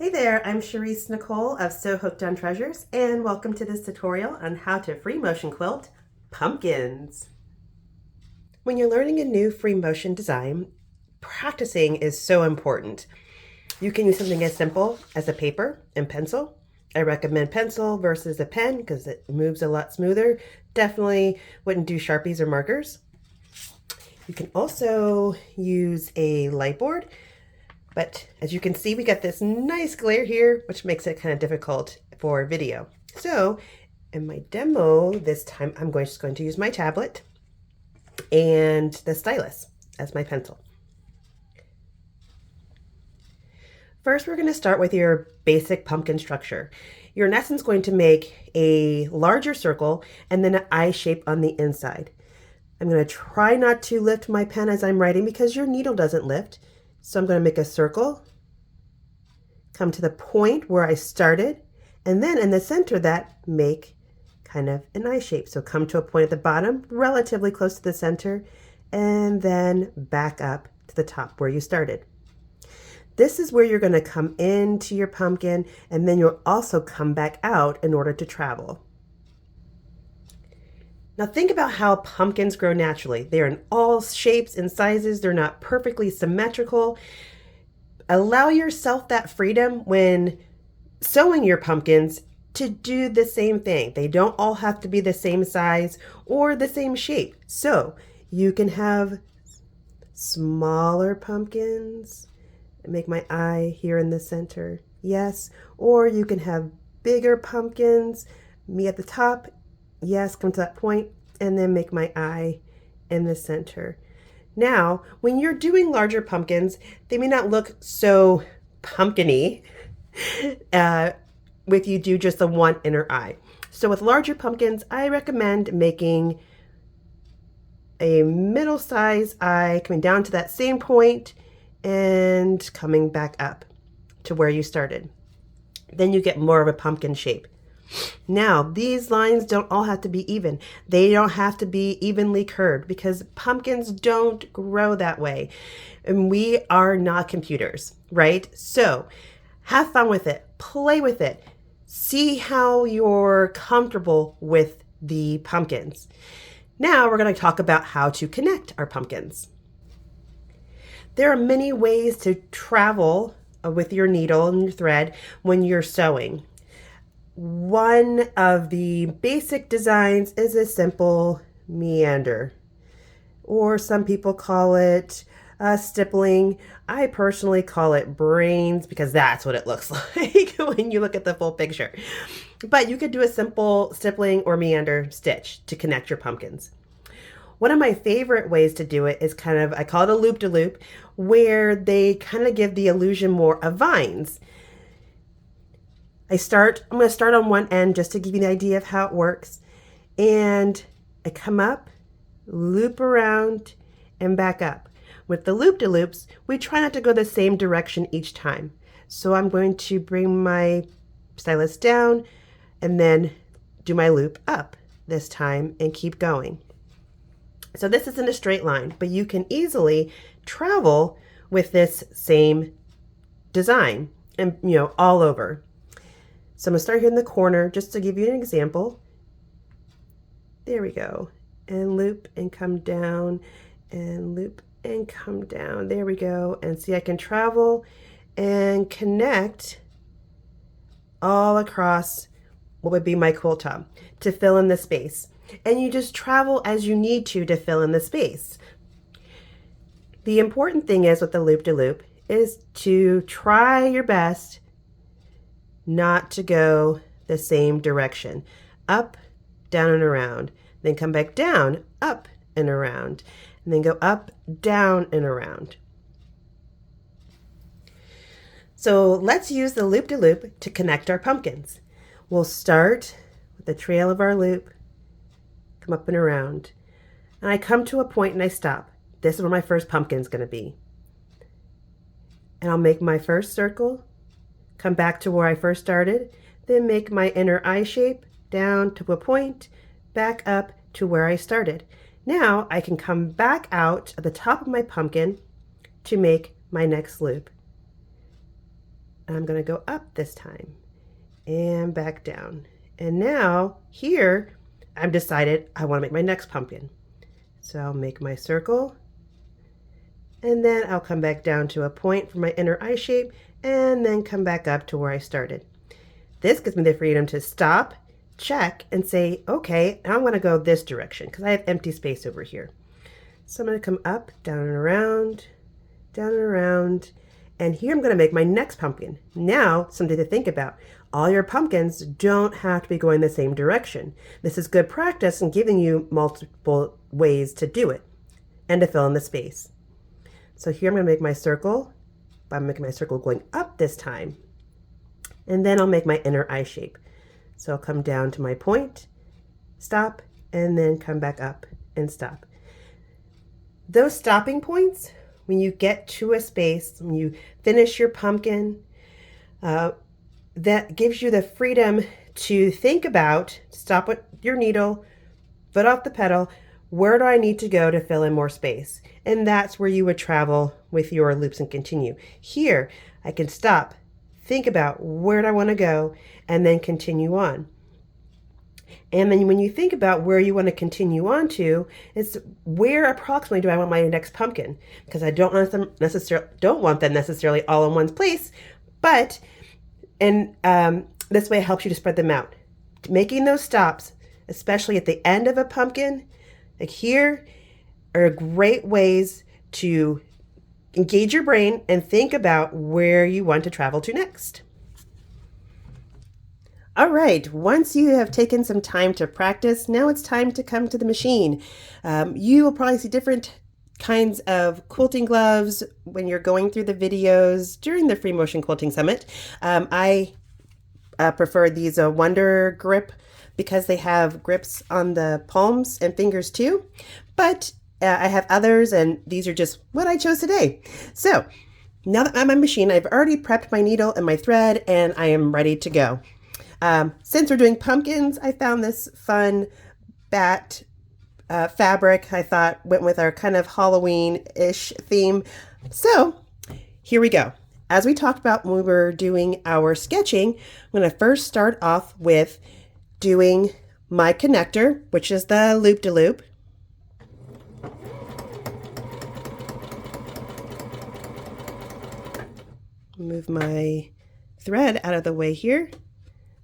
Hey there, I'm Charisse Nicole of So Hooked on Treasures, and welcome to this tutorial on how to free motion quilt pumpkins. When you're learning a new free motion design, practicing is so important. You can use something as simple as a paper and pencil. I recommend pencil versus a pen because it moves a lot smoother. Definitely wouldn't do Sharpies or markers. You can also use a light board. But as you can see, we got this nice glare here, which makes it kind of difficult for video. So in my demo this time, I'm just going to use my tablet and the stylus as my pencil. First, we're going to start with your basic pumpkin structure. You're in essence going to make a larger circle and then an eye shape on the inside. I'm going to try not to lift my pen as I'm writing because your needle doesn't lift. So I'm going to make a circle, come to the point where I started, and then in the center of that, make kind of an eye shape. So come to a point at the bottom, relatively close to the center, and then back up to the top where you started. This is where you're going to come into your pumpkin, and then you'll also come back out in order to travel. Now think about how pumpkins grow naturally. They're in all shapes and sizes. They're not perfectly symmetrical. Allow yourself that freedom when sewing your pumpkins to do the same thing. They don't all have to be the same size or the same shape. So you can have smaller pumpkins. Make my eye here in the center. Yes. Or you can have bigger pumpkins. Me at the top. Yes, come to that point and then make my eye in the center. Now, when you're doing larger pumpkins, they may not look so pumpkin-y if you do just the one inner eye. So with larger pumpkins, I recommend making a middle size eye coming down to that same point and coming back up to where you started. Then you get more of a pumpkin shape. Now, these lines don't all have to be even. They don't have to be evenly curved because pumpkins don't grow that way. And we are not computers, right? So have fun with it. Play with it. See how you're comfortable with the pumpkins. Now we're going to talk about how to connect our pumpkins. There are many ways to travel with your needle and your thread when you're sewing. One of the basic designs is a simple meander, or some people call it stippling. I personally call it brains because that's what it looks like when you look at the full picture. But you could do a simple stippling or meander stitch to connect your pumpkins. One of my favorite ways to do it is I call it a loop-de-loop, where they kind of give the illusion more of vines. I'm going to start on one end just to give you the idea of how it works. And I come up, loop around, and back up. With the loop-de-loops, we try not to go the same direction each time. So I'm going to bring my stylus down and then do my loop up this time and keep going. So this isn't a straight line, but you can easily travel with this same design and, all over. So I'm going to start here in the corner just to give you an example. There we go. And loop and come down and loop and come down. There we go. And see, I can travel and connect all across what would be my quilt top to fill in the space. And you just travel as you need to fill in the space. The important thing is with the loop-de-loop is to try your best not to go the same direction. Up, down, and around. Then come back down, up, and around. And then go up, down, and around. So let's use the loop-de-loop to connect our pumpkins. We'll start with the trail of our loop, come up and around. And I come to a point and I stop. This is where my first pumpkin is going to be. And I'll make my first circle, come back to where I first started, then make my inner eye shape down to a point, back up to where I started. Now I can come back out at the top of my pumpkin to make my next loop. I'm going to go up this time and back down. And now here I've decided I want to make my next pumpkin. So I'll make my circle, and then I'll come back down to a point for my inner eye shape and then come back up to where I started. This gives me the freedom to stop, check, and say, okay, I want to go this direction because I have empty space over here. So I'm going to come up, down and around, and here I'm going to make my next pumpkin. Now, something to think about. All your pumpkins don't have to be going the same direction. This is good practice in giving you multiple ways to do it and to fill in the space. So here I'm going to make my circle. I'm making my circle going up this time. And then I'll make my inner eye shape. So I'll come down to my point, stop, and then come back up and stop. Those stopping points, when you get to a space, when you finish your pumpkin, that gives you the freedom to think about, stop with your needle, foot off the pedal, where do I need to go to fill in more space? And that's where you would travel with your loops and continue. Here, I can stop, think about where do I want to go, and then continue on. And then when you think about where you want to continue on to, it's where approximately do I want my next pumpkin? Because I don't want them necessarily all in one place, but this way it helps you to spread them out. Making those stops, especially at the end of a pumpkin, like here, are great ways to engage your brain and think about where you want to travel to next. All right, once you have taken some time to practice, now it's time to come to the machine. You will probably see different kinds of quilting gloves when you're going through the videos during the Free Motion Quilting Summit. I prefer these Wonder Grip because they have grips on the palms and fingers too, but I have others, and these are just what I chose today. So now that I'm on my machine, I've already prepped my needle and my thread, and I am ready to go. Since we're doing pumpkins, I found this fun bat fabric. I thought went with our kind of Halloween-ish theme. So here we go. As we talked about when we were doing our sketching, I'm going to first start off with doing my connector, which is the loop-de-loop. Move my thread out of the way here.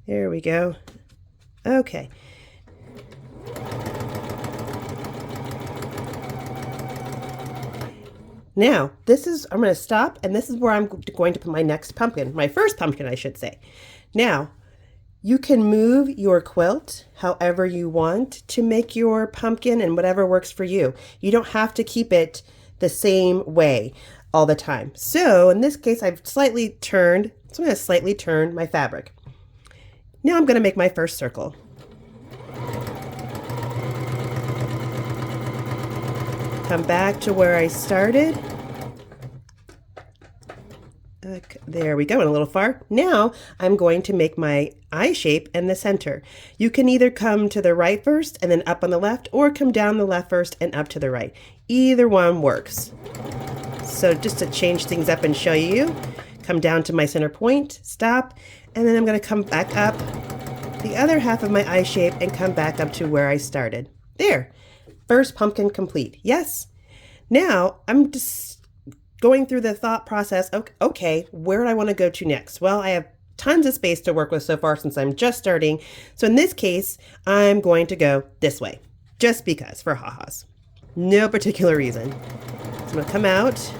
There we go. Okay. Now, I'm going to stop, and this is where I'm going to put my next pumpkin, my first pumpkin, I should say. Now, you can move your quilt however you want to make your pumpkin and whatever works for you. You don't have to keep it the same way all the time. So in this case, I've slightly turned, so I'm going to slightly turn my fabric. Now I'm going to make my first circle. Come back to where I started. Okay, there we go, and a little far. Now I'm going to make my eye shape in the center. You can either come to the right first and then up on the left, or come down the left first and up to the right. Either one works. So just to change things up and show you, come down to my center point, stop, and then I'm going to come back up the other half of my eye shape and come back up to where I started. There, first pumpkin complete. Yes. Now I'm just going through the thought process. Okay, where do I want to go to next? Well, I have tons of space to work with so far since I'm just starting. So in this case, I'm going to go this way, just because, for ha-has. No particular reason. So I'm going to come out,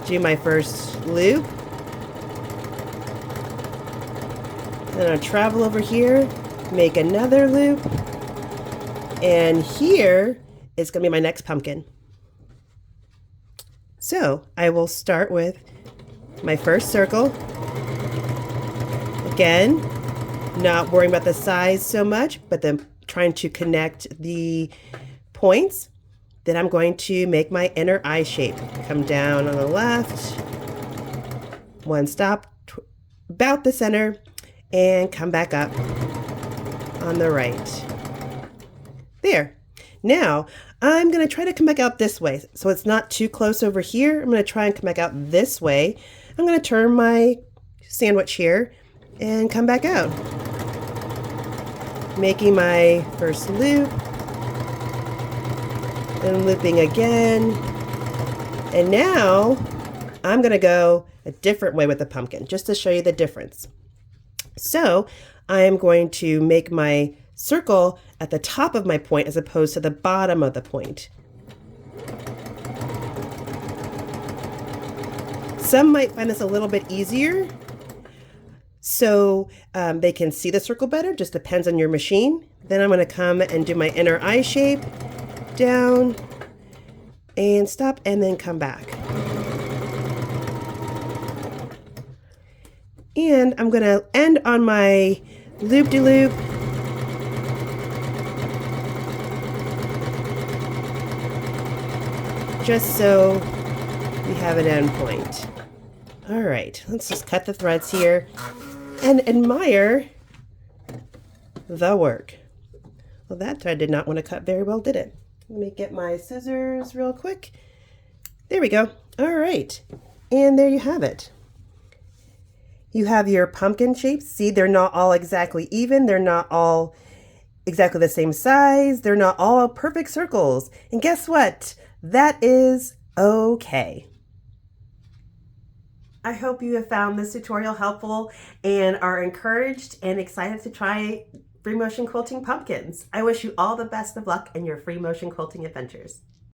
do my first loop. Then I'll travel over here, make another loop, and here is going to be my next pumpkin. So I will start with my first circle. Again, not worrying about the size so much, but then trying to connect the points. Then I'm going to make my inner eye shape. Come down on the left, one stop, about the center, and come back up on the right. There. Now, I'm going to try to come back out this way, so it's not too close over here. I'm going to try and come back out this way. I'm going to turn my sandwich here and come back out. Making my first loop and looping again. And now I'm going to go a different way with the pumpkin just to show you the difference. So I'm going to make my circle at the top of my point as opposed to the bottom of the point. Some might find this a little bit easier, so they can see the circle better, just depends on your machine. Then I'm going to come and do my inner eye shape, down, and stop, and then come back. And I'm going to end on my loop-de-loop. Just so we have an end point. All right, let's just cut the threads here and admire the work. Well, that thread did not want to cut very well, did it? Let me get my scissors real quick. There we go. All right, and there you have it. You have your pumpkin shapes. See, they're not all exactly even. They're not all exactly the same size. They're not all perfect circles. And guess what? That is okay. I hope you have found this tutorial helpful and are encouraged and excited to try free motion quilting pumpkins. I wish you all the best of luck in your free motion quilting adventures.